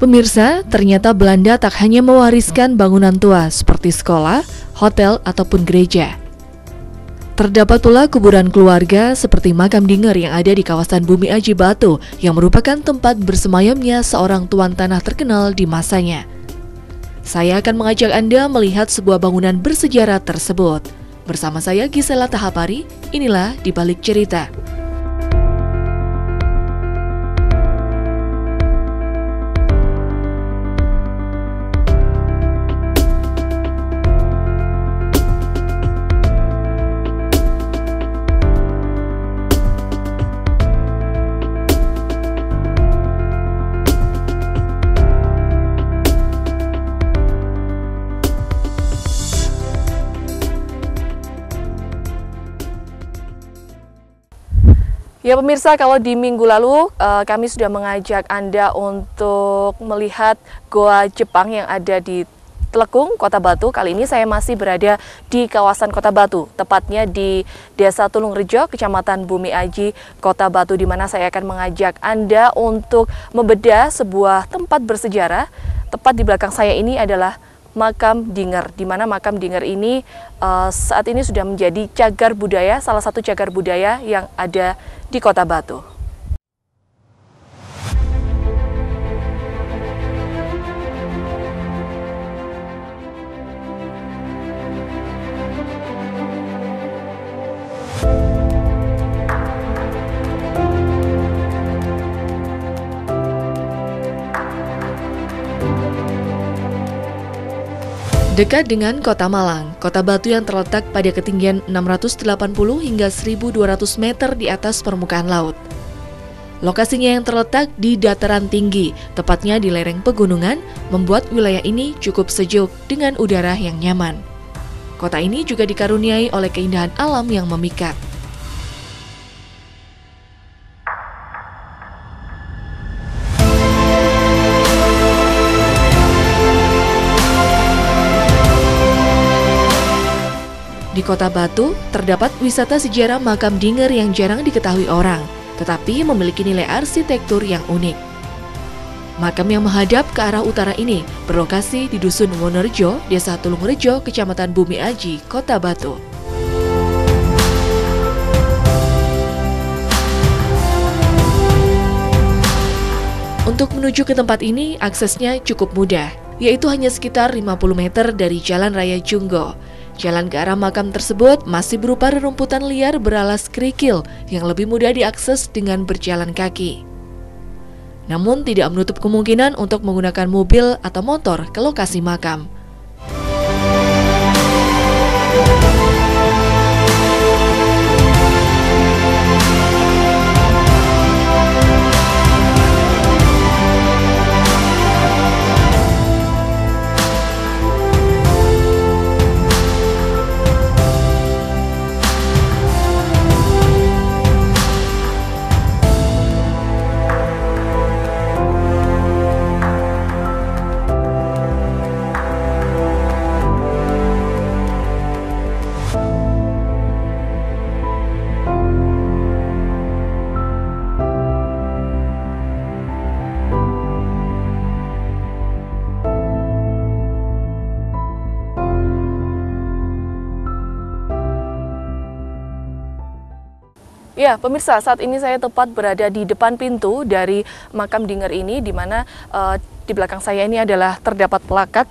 Pemirsa, ternyata Belanda tak hanya mewariskan bangunan tua seperti sekolah, hotel, ataupun gereja. Terdapat pula kuburan keluarga seperti makam Dinger yang ada di kawasan Bumi Aji Batu yang merupakan tempat bersemayamnya seorang tuan tanah terkenal di masanya. Saya akan mengajak Anda melihat sebuah bangunan bersejarah tersebut. Bersama saya Gisela Tahapari, inilah Di Balik Cerita. Ya pemirsa, kalau di minggu lalu kami sudah mengajak Anda untuk melihat Goa Jepang yang ada di Telekung, Kota Batu. Kali ini saya masih berada di kawasan Kota Batu, tepatnya di Desa Tulungrejo, Kecamatan Bumi Aji, Kota Batu, di mana saya akan mengajak Anda untuk membedah sebuah tempat bersejarah. Tepat di belakang saya ini adalah makam Dinger, di mana makam Dinger ini saat ini sudah menjadi cagar budaya, salah satu cagar budaya yang ada di Kota Batu. Dekat dengan Kota Malang, Kota Batu yang terletak pada ketinggian 680 hingga 1.200 meter di atas permukaan laut. Lokasinya yang terletak di dataran tinggi, tepatnya di lereng pegunungan, membuat wilayah ini cukup sejuk dengan udara yang nyaman. Kota ini juga dikaruniai oleh keindahan alam yang memikat. Di Kota Batu, terdapat wisata sejarah makam Dinger yang jarang diketahui orang, tetapi memiliki nilai arsitektur yang unik. Makam yang menghadap ke arah utara ini berlokasi di Dusun Wonorejo, Desa Tulungrejo, Kecamatan Bumi Aji, Kota Batu. Untuk menuju ke tempat ini, aksesnya cukup mudah, yaitu hanya sekitar 50 meter dari Jalan Raya Junggo. Jalan ke arah makam tersebut masih berupa rerumputan liar beralas kerikil yang lebih mudah diakses dengan berjalan kaki. Namun tidak menutup kemungkinan untuk menggunakan mobil atau motor ke lokasi makam. Ya, pemirsa, saat ini saya tepat berada di depan pintu dari makam Dinger ini, di mana di belakang saya ini adalah terdapat plakat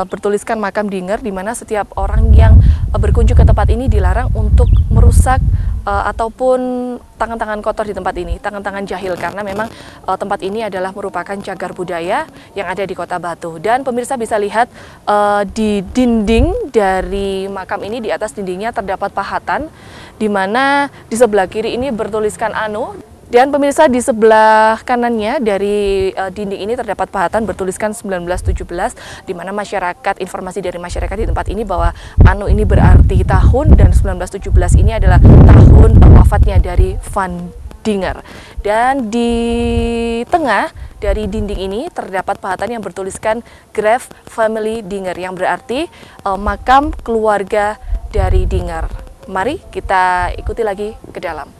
bertuliskan makam Dinger, di mana setiap orang yang berkunjung ke tempat ini dilarang untuk merusak ataupun tangan-tangan kotor di tempat ini, tangan-tangan jahil, karena memang tempat ini adalah merupakan cagar budaya yang ada di Kota Batu. Dan pemirsa bisa lihat di dinding dari makam ini, di atas dindingnya terdapat pahatan, di mana di sebelah kiri ini bertuliskan Anu. Dan pemirsa, di sebelah kanannya dari dinding ini terdapat pahatan bertuliskan 1917, di mana informasi dari masyarakat di tempat ini bahwa Anu ini berarti tahun, dan 1917 ini adalah tahun wafatnya dari Van Dinger. Dan di tengah dari dinding ini terdapat pahatan yang bertuliskan Grave Family Dinger, yang berarti makam keluarga dari Dinger. Mari kita ikuti lagi ke dalam.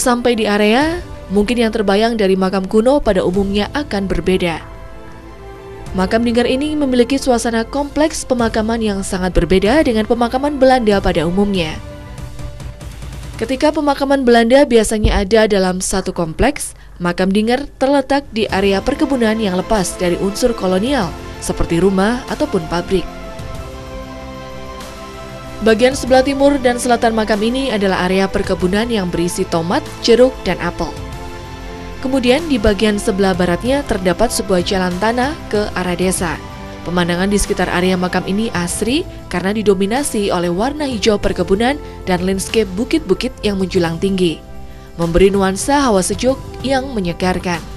sampai di area, mungkin yang terbayang dari makam kuno pada umumnya akan berbeda. Makam Dinger ini memiliki suasana kompleks pemakaman yang sangat berbeda dengan pemakaman Belanda pada umumnya. Ketika pemakaman Belanda biasanya ada dalam satu kompleks, makam Dinger terletak di area perkebunan yang lepas dari unsur kolonial, seperti rumah ataupun pabrik. Bagian sebelah timur dan selatan makam ini adalah area perkebunan yang berisi tomat, jeruk, dan apel. Kemudian di bagian sebelah baratnya terdapat sebuah jalan tanah ke arah desa. Pemandangan di sekitar area makam ini asri karena didominasi oleh warna hijau perkebunan dan landscape bukit-bukit yang menjulang tinggi, memberi nuansa hawa sejuk yang menyegarkan.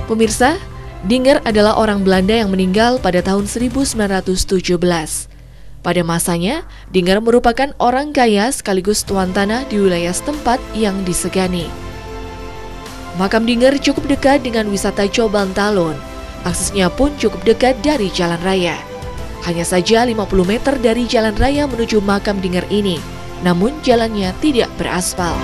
Pemirsa, Dinger adalah orang Belanda yang meninggal pada tahun 1917. Pada masanya, Dinger merupakan orang kaya sekaligus tuan tanah di wilayah setempat yang disegani. Makam Dinger cukup dekat dengan wisata Coban Talun. Aksesnya pun cukup dekat dari jalan raya. Hanya saja 50 meter dari jalan raya menuju makam Dinger ini, namun jalannya tidak beraspal.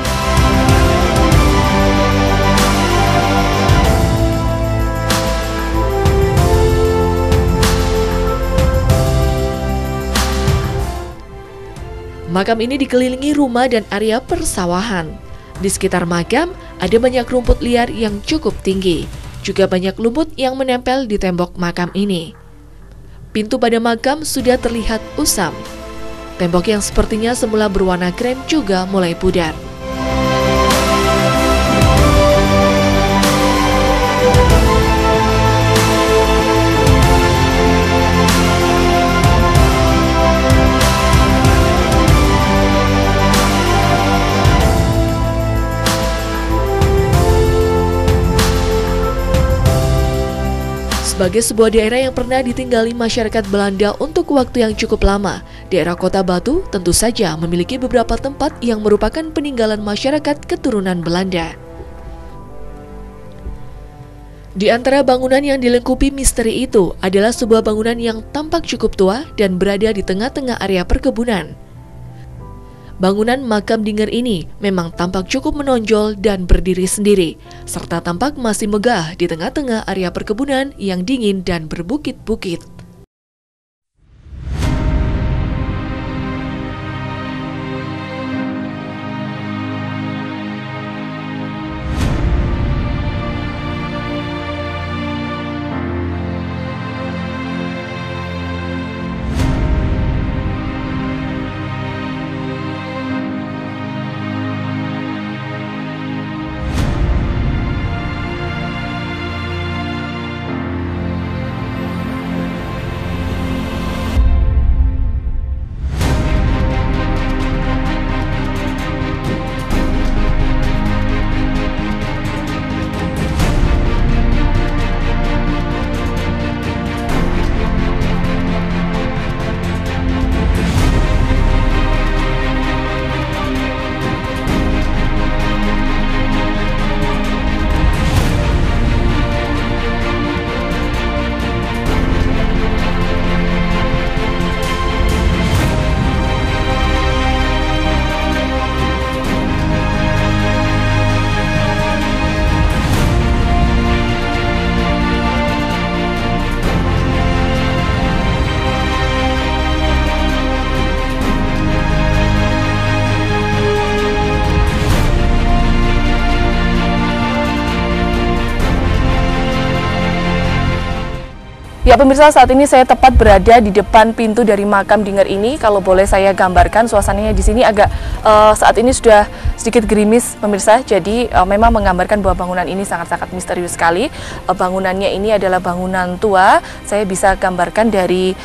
Makam ini dikelilingi rumah dan area persawahan. Di sekitar makam ada banyak rumput liar yang cukup tinggi. Juga banyak lumut yang menempel di tembok makam ini. Pintu pada makam sudah terlihat usam. Tembok yang sepertinya semula berwarna krem juga mulai pudar. Sebagai sebuah daerah yang pernah ditinggali masyarakat Belanda untuk waktu yang cukup lama, daerah Kota Batu tentu saja memiliki beberapa tempat yang merupakan peninggalan masyarakat keturunan Belanda. Di antara bangunan yang dilengkupi misteri itu adalah sebuah bangunan yang tampak cukup tua dan berada di tengah-tengah area perkebunan. Bangunan makam Dinger ini memang tampak cukup menonjol dan berdiri sendiri, serta tampak masih megah di tengah-tengah area perkebunan yang dingin dan berbukit-bukit. Ya pemirsa, saat ini saya tepat berada di depan pintu dari makam Dinger ini. Kalau boleh saya gambarkan suasananya di sini agak saat ini sudah sedikit gerimis pemirsa. Jadi memang menggambarkan bahwa bangunan ini sangat-sangat misterius sekali. Bangunannya ini adalah bangunan tua. Saya bisa gambarkan dari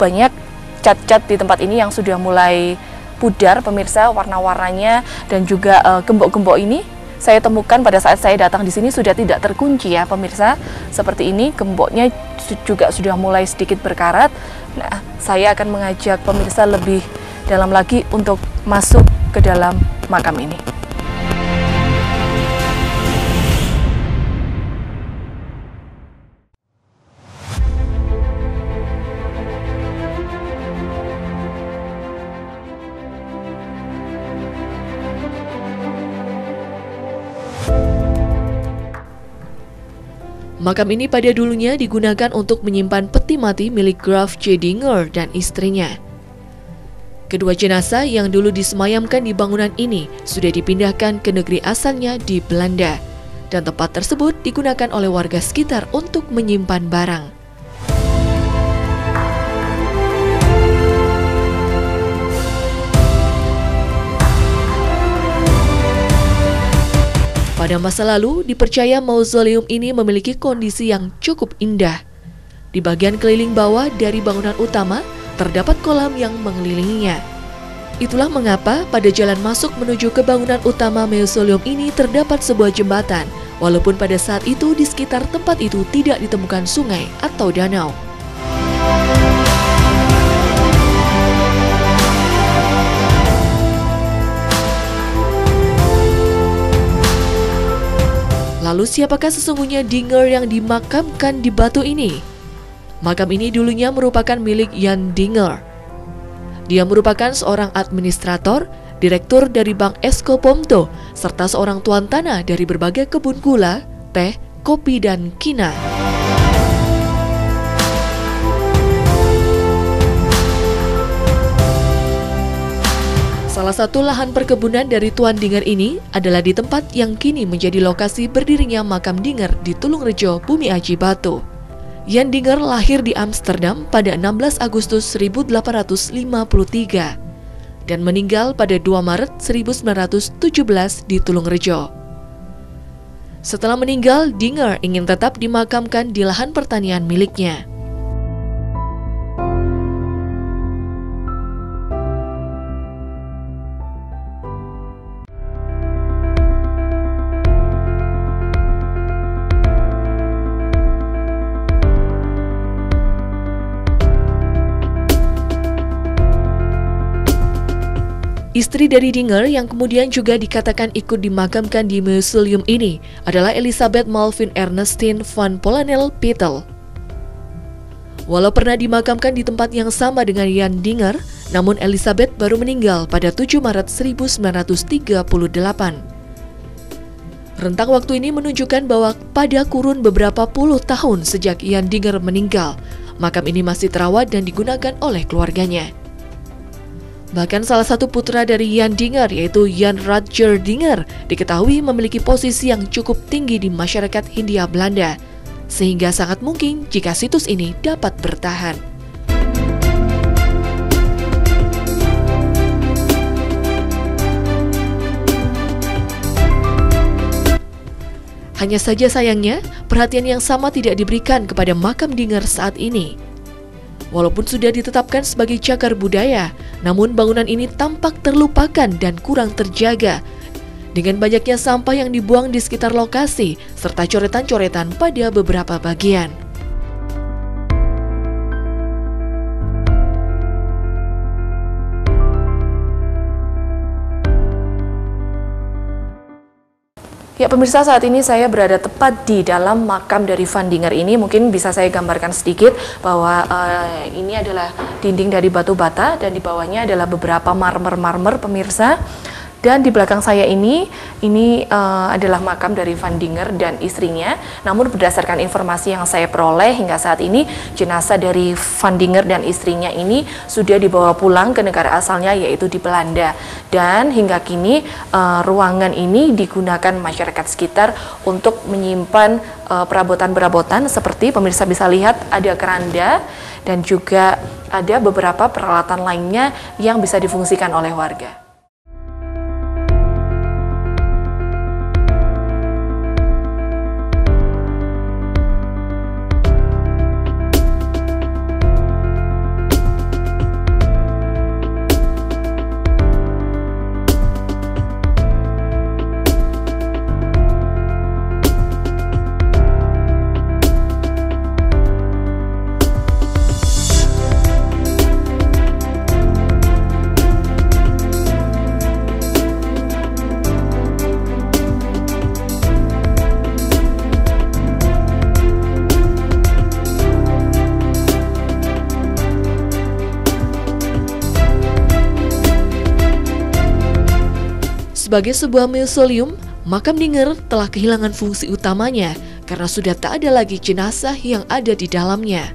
banyak cat-cat di tempat ini yang sudah mulai pudar pemirsa, warna-warnanya dan juga gembok-gembok ini saya temukan pada saat saya datang di sini sudah tidak terkunci ya pemirsa. Seperti ini, gemboknya juga sudah mulai sedikit berkarat. Nah, saya akan mengajak pemirsa lebih dalam lagi untuk masuk ke dalam makam ini. Makam ini pada dulunya digunakan untuk menyimpan peti mati milik Graf J. Dinger dan istrinya. Kedua jenazah yang dulu disemayamkan di bangunan ini sudah dipindahkan ke negeri asalnya di Belanda, dan tempat tersebut digunakan oleh warga sekitar untuk menyimpan barang. Pada masa lalu, dipercaya mausoleum ini memiliki kondisi yang cukup indah. Di bagian keliling bawah dari bangunan utama, terdapat kolam yang mengelilinginya. Itulah mengapa pada jalan masuk menuju ke bangunan utama mausoleum ini terdapat sebuah jembatan, walaupun pada saat itu di sekitar tempat itu tidak ditemukan sungai atau danau. Lalu siapakah sesungguhnya Dinger yang dimakamkan di batu ini? Makam ini dulunya merupakan milik Jan Dinger. Dia merupakan seorang administrator, direktur dari Bank Escopomto, serta seorang tuan tanah dari berbagai kebun gula, teh, kopi, dan kina. Salah satu lahan perkebunan dari Tuan Dinger ini adalah di tempat yang kini menjadi lokasi berdirinya makam Dinger di Tulungrejo, Bumi Aji Batu. Jan Dinger lahir di Amsterdam pada 16 Agustus 1853 dan meninggal pada 2 Maret 1917 di Tulungrejo. Setelah meninggal, Dinger ingin tetap dimakamkan di lahan pertanian miliknya. Istri dari Dinger yang kemudian juga dikatakan ikut dimakamkan di mausoleum ini adalah Elisabeth Malvin Ernestine van Polanel-Pittel. Walau pernah dimakamkan di tempat yang sama dengan Jan Dinger, namun Elisabeth baru meninggal pada 7 Maret 1938. Rentang waktu ini menunjukkan bahwa pada kurun beberapa puluh tahun sejak Jan Dinger meninggal, makam ini masih terawat dan digunakan oleh keluarganya. Bahkan salah satu putra dari Jan Dinger, yaitu Jan Rutger Dinger, diketahui memiliki posisi yang cukup tinggi di masyarakat Hindia Belanda, sehingga sangat mungkin jika situs ini dapat bertahan. Hanya saja sayangnya, perhatian yang sama tidak diberikan kepada makam Dinger saat ini. Walaupun sudah ditetapkan sebagai cagar budaya, namun bangunan ini tampak terlupakan dan kurang terjaga, dengan banyaknya sampah yang dibuang di sekitar lokasi, serta coretan-coretan pada beberapa bagian. Ya pemirsa, saat ini saya berada tepat di dalam makam dari Van Dinger ini. Mungkin bisa saya gambarkan sedikit bahwa ini adalah dinding dari batu bata dan di bawahnya adalah beberapa marmer-marmer pemirsa. Dan di belakang saya ini adalah makam dari Van Dinger dan istrinya. Namun berdasarkan informasi yang saya peroleh hingga saat ini, jenazah dari Van Dinger dan istrinya ini sudah dibawa pulang ke negara asalnya, yaitu di Belanda. Dan hingga kini ruangan ini digunakan masyarakat sekitar untuk menyimpan perabotan-perabotan seperti pemirsa bisa lihat ada keranda dan juga ada beberapa peralatan lainnya yang bisa difungsikan oleh warga. Sebagai sebuah mausoleum, makam Dinger telah kehilangan fungsi utamanya karena sudah tak ada lagi jenazah yang ada di dalamnya.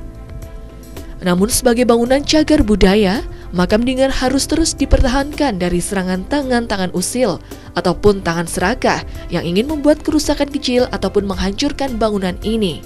Namun sebagai bangunan cagar budaya, makam Dinger harus terus dipertahankan dari serangan tangan-tangan usil ataupun tangan serakah yang ingin membuat kerusakan kecil ataupun menghancurkan bangunan ini.